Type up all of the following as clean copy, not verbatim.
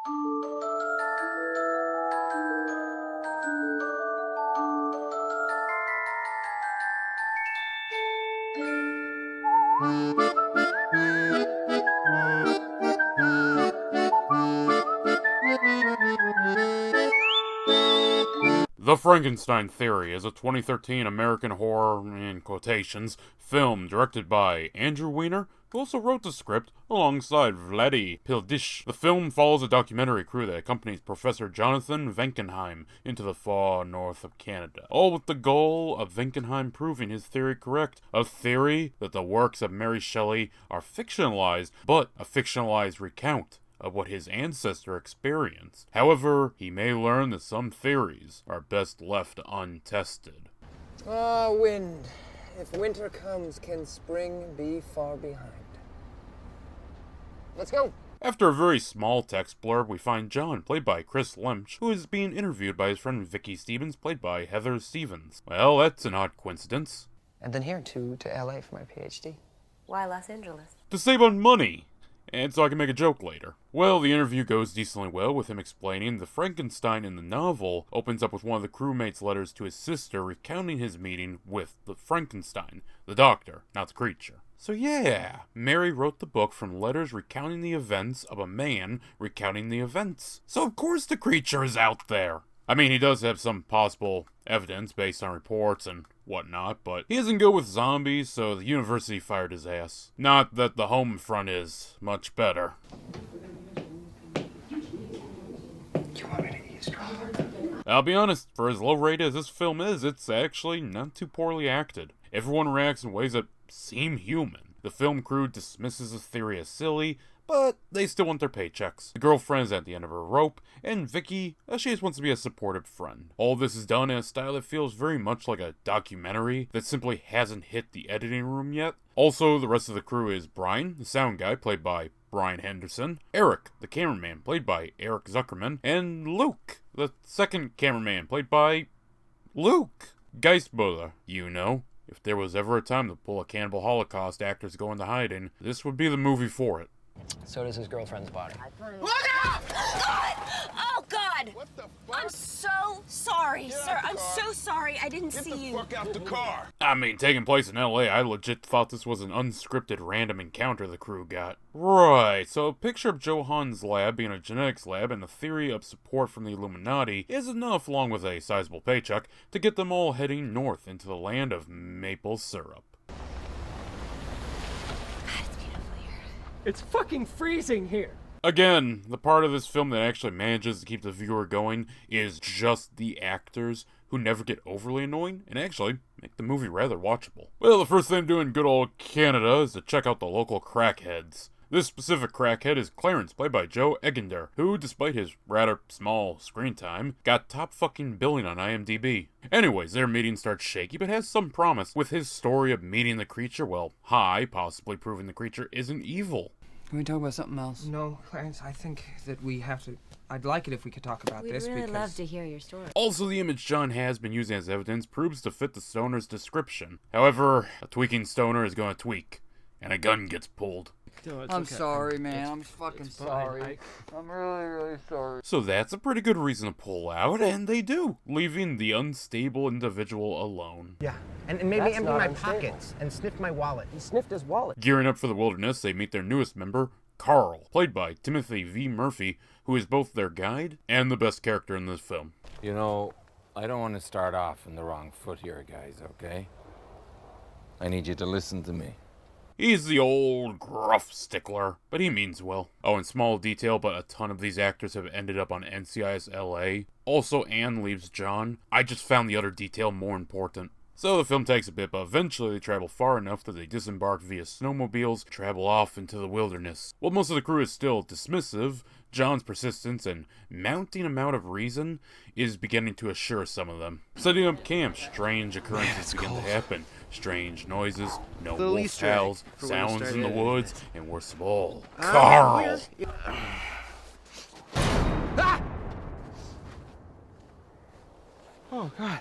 The Frankenstein Theory is a 2013 American horror, in quotations, film directed by Andrew Weiner, who also wrote the script alongside Vladi Pildish. The film follows a documentary crew that accompanies Professor Jonathan Venkenheim into the far north of Canada, all with the goal of Venkenheim proving his theory correct, a theory that the works of Mary Shelley are fictionalized, but a fictionalized recount of what his ancestor experienced. However, he may learn that some theories are best left untested. Ah, wind. If winter comes, can spring be far behind? Let's go. After a very small text blurb, we find John, played by Chris Lemch, who is being interviewed by his friend Vicky Stevens, played by Heather Stevens. Well, that's an odd coincidence. And then here to LA for my PhD. Why Los Angeles? To save on money! And so I can make a joke later. Well, the interview goes decently well, with him explaining the Frankenstein in the novel opens up with one of the crewmates' letters to his sister recounting his meeting with the Frankenstein, the doctor, not the creature. So yeah, Mary wrote the book from letters recounting the events of a man recounting the events. So of course the creature is out there. I mean, he does have some possible evidence based on reports and whatnot, but he isn't good with zombies, so the university fired his ass. Not that the home front is much better. You want me to eavesdrop? I'll be honest, for as low rated as this film is, it's actually not too poorly acted. Everyone reacts in ways that seem human. The film crew dismisses the theory as silly, but they still want their paychecks. The girlfriend is at the end of her rope, and Vicky, she just wants to be a supportive friend. All this is done in a style that feels very much like a documentary that simply hasn't hit the editing room yet. Also, the rest of the crew is Brian, the sound guy, played by Brian Henderson, Eric, the cameraman, played by Eric Zuckerman, and Luke, the second cameraman, played by Luke Geistbuller. You know, if there was ever a time to pull a Cannibal Holocaust actor to go into hiding, this would be the movie for it. So does his girlfriend's body. Look out! Oh, God! What the fuck? I'm so sorry, sir. I'm so sorry. I didn't see you. Get the fuck out the car! I mean, taking place in LA, I legit thought this was an unscripted random encounter the crew got. Right, so a picture of Johan's lab being a genetics lab and the theory of support from the Illuminati is enough, along with a sizable paycheck, to get them all heading north into the land of maple syrup. It's fucking freezing here. Again, the part of this film that actually manages to keep the viewer going is just the actors, who never get overly annoying and actually make the movie rather watchable. Well, the first thing to do in good old Canada is to check out the local crackheads. This specific crackhead is Clarence, played by Joe Egender, who, despite his rather small screen time, got top fucking billing on IMDb. Anyways, their meeting starts shaky, but has some promise, with his story of meeting the creature, well, high, possibly proving the creature isn't evil. Can we talk about something else? No, Clarence, I think that we have to... I'd like it if we could talk about We'd this really because... love to hear your story. Also, the image John has been using as evidence proves to fit the stoner's description. However, a tweaking stoner is going to tweak, and a gun gets pulled. No, it's I'm okay. sorry, man. I'm fucking sorry. I'm really, really sorry. So that's a pretty good reason to pull out, and they do, leaving the unstable individual alone. Yeah, and maybe That's empty not my unstable. pockets and sniff my wallet. He sniffed his wallet. Gearing up for the wilderness, they meet their newest member, Carl, played by Timothy V. Murphy, who is both their guide and the best character in this film. You know, I don't want to start off in the wrong foot here, guys, okay? I need you to listen to me. He's the old gruff stickler, but he means well. Oh, and small detail, but a ton of these actors have ended up on NCIS LA. Also, Anne leaves John. I just found the other detail more important. So the film takes a bit, but eventually they travel far enough that they disembark via snowmobiles, travel off into the wilderness. While most of the crew is still dismissive, John's persistence and mounting amount of reason is beginning to assure some of them. Setting up camp, strange occurrences begin to happen. Strange noises, no wolf howls, sounds in the woods, and worst of all, Carl! Oh, God.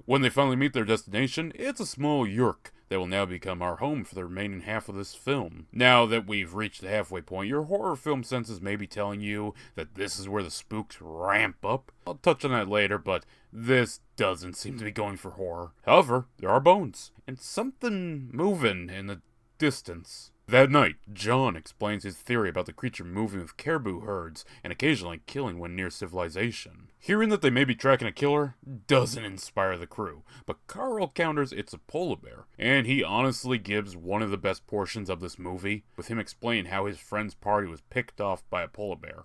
When they finally meet their destination, it's a small yurk that will now become our home for the remaining half of this film. Now that we've reached the halfway point, your horror film senses may be telling you that this is where the spooks ramp up. I'll touch on that later, but this doesn't seem to be going for horror. However, there are bones, and something moving in the distance. That night, John explains his theory about the creature moving with caribou herds and occasionally killing when near civilization. Hearing that they may be tracking a killer doesn't inspire the crew, but Carl counters it's a polar bear, and he honestly gives one of the best portions of this movie, with him explaining how his friend's party was picked off by a polar bear.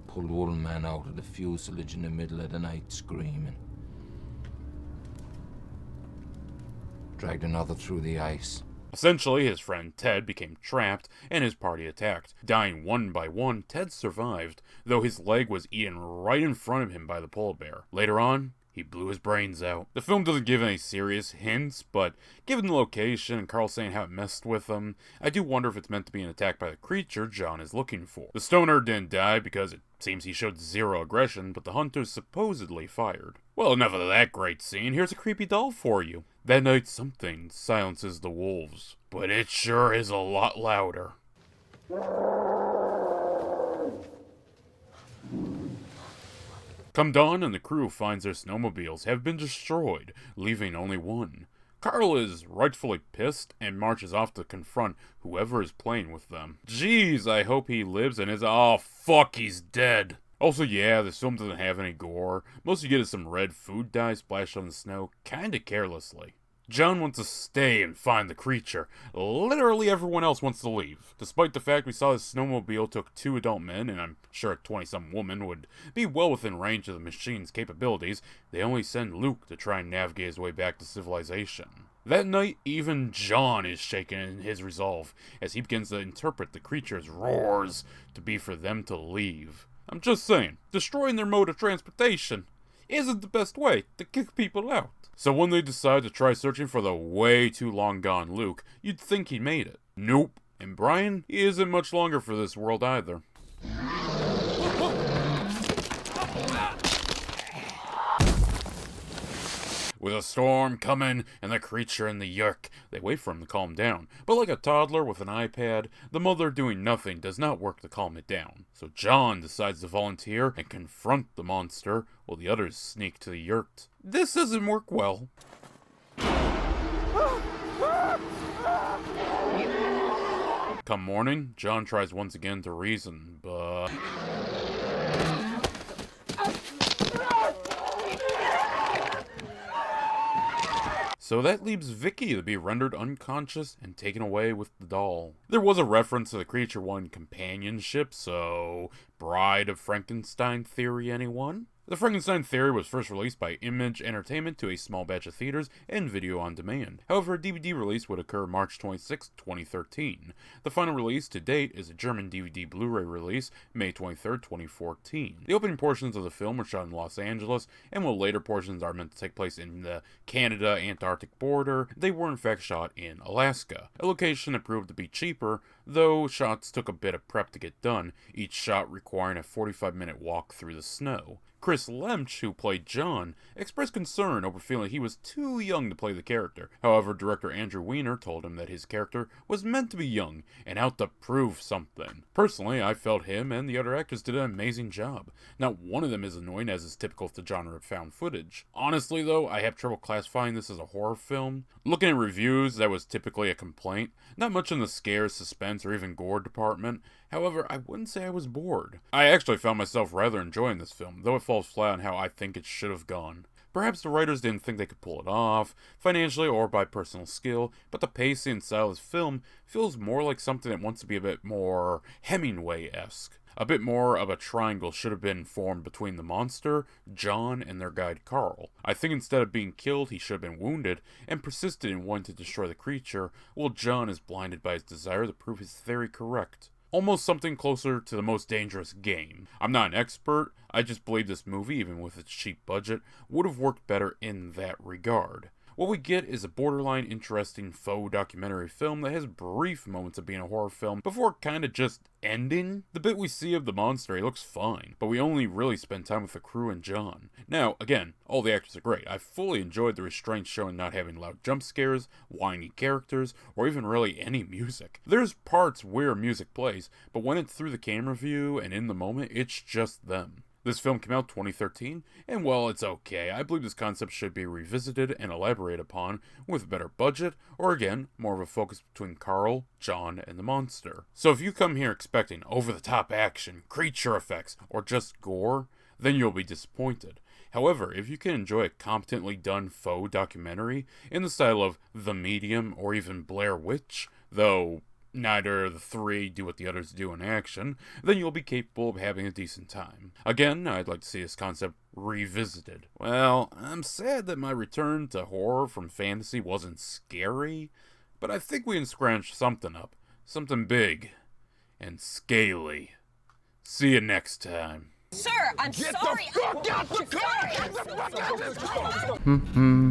Pulled one man out of the fuselage in the middle of the night screaming. Dragged another through the ice. Essentially, his friend Ted became trapped, and his party attacked. Dying one by one, Ted survived, though his leg was eaten right in front of him by the polar bear. Later on, he blew his brains out. The film doesn't give any serious hints, but given the location and Carl saying how it messed with him, I do wonder if it's meant to be an attack by the creature John is looking for. The stoner didn't die because it seems he showed zero aggression, but the hunters supposedly fired. Well, enough of that great scene, here's a creepy doll for you. That night something silences the wolves, but it sure is a lot louder. Come dawn and the crew finds their snowmobiles have been destroyed, leaving only one. Carl is rightfully pissed and marches off to confront whoever is playing with them. Jeez, I hope he lives and is— oh fuck, he's dead. Also, yeah, this film doesn't have any gore. Most you get is some red food dye splashed on the snow, kinda carelessly. John wants to stay and find the creature. Literally everyone else wants to leave. Despite the fact we saw this snowmobile took 2 adult men, and I'm sure a 20-something woman would be well within range of the machine's capabilities, they only send Luke to try and navigate his way back to civilization. That night, even John is shaken in his resolve, as he begins to interpret the creature's roars to be for them to leave. I'm just saying, destroying their mode of transportation isn't the best way to kick people out. So when they decide to try searching for the way too long gone Luke, you'd think he made it. Nope. And Brian, he isn't much longer for this world either. With a storm coming and the creature in the yurk, they wait for him to calm down. But like a toddler with an iPad, the mother doing nothing does not work to calm it down. So John decides to volunteer and confront the monster while the others sneak to the yurt. This doesn't work well. Come morning, John tries once again to reason, but... So that leaves Vicky to be rendered unconscious and taken away with the doll. There was a reference to the creature wanting companionship, so Bride of Frankenstein theory, anyone? The Frankenstein theory was first released by Image Entertainment to a small batch of theaters and video on demand. However, a DVD release would occur March 26, 2013. The final release to date is a German DVD Blu-ray release, May 23, 2014. The opening portions of the film were shot in Los Angeles, and while later portions are meant to take place in the Canada-Antarctic border, they were in fact shot in Alaska, a location that proved to be cheaper, though shots took a bit of prep to get done, each shot requiring a 45-minute walk through the snow. Chris Lemch, who played John, expressed concern over feeling he was too young to play the character. However, director Andrew Weiner told him that his character was meant to be young and out to prove something. Personally, I felt him and the other actors did an amazing job. Not one of them is annoying, as is typical of the genre of found footage. Honestly though, I have trouble classifying this as a horror film. Looking at reviews, that was typically a complaint. Not much in the scares, suspense, or even gore department. However, I wouldn't say I was bored. I actually found myself rather enjoying this film, though it falls flat on how I think it should have gone. Perhaps the writers didn't think they could pull it off, financially or by personal skill, but the pacing and style of this film feels more like something that wants to be a bit more Hemingway-esque. A bit more of a triangle should have been formed between the monster, John, and their guide Carl. I think instead of being killed, he should have been wounded, and persisted in wanting to destroy the creature, while John is blinded by his desire to prove his theory correct. Almost something closer to The Most Dangerous Game. I'm not an expert, I just believe this movie, even with its cheap budget, would have worked better in that regard. What we get is a borderline interesting faux documentary film that has brief moments of being a horror film before kinda just ending. The bit we see of the monster, he looks fine, but we only really spend time with the crew and John. Now, again, all the actors are great. I fully enjoyed the restraint shown not having loud jump scares, whiny characters, or even really any music. There's parts where music plays, but when it's through the camera view and in the moment, it's just them. This film came out 2013, and while it's okay, I believe this concept should be revisited and elaborated upon with a better budget, or again, more of a focus between Carl, John, and the monster. So if you come here expecting over-the-top action, creature effects, or just gore, then you'll be disappointed. However, if you can enjoy a competently done faux documentary in the style of The Medium or even Blair Witch, though neither of the three do what the others do in action, then you'll be capable of having a decent time. Again, I'd like to see this concept revisited. Well, I'm sad that my return to horror from fantasy wasn't scary, but I think we can scratch something up. Something big and scaly. See you next time. Sir, I'm sorry. Get the fuck out the car!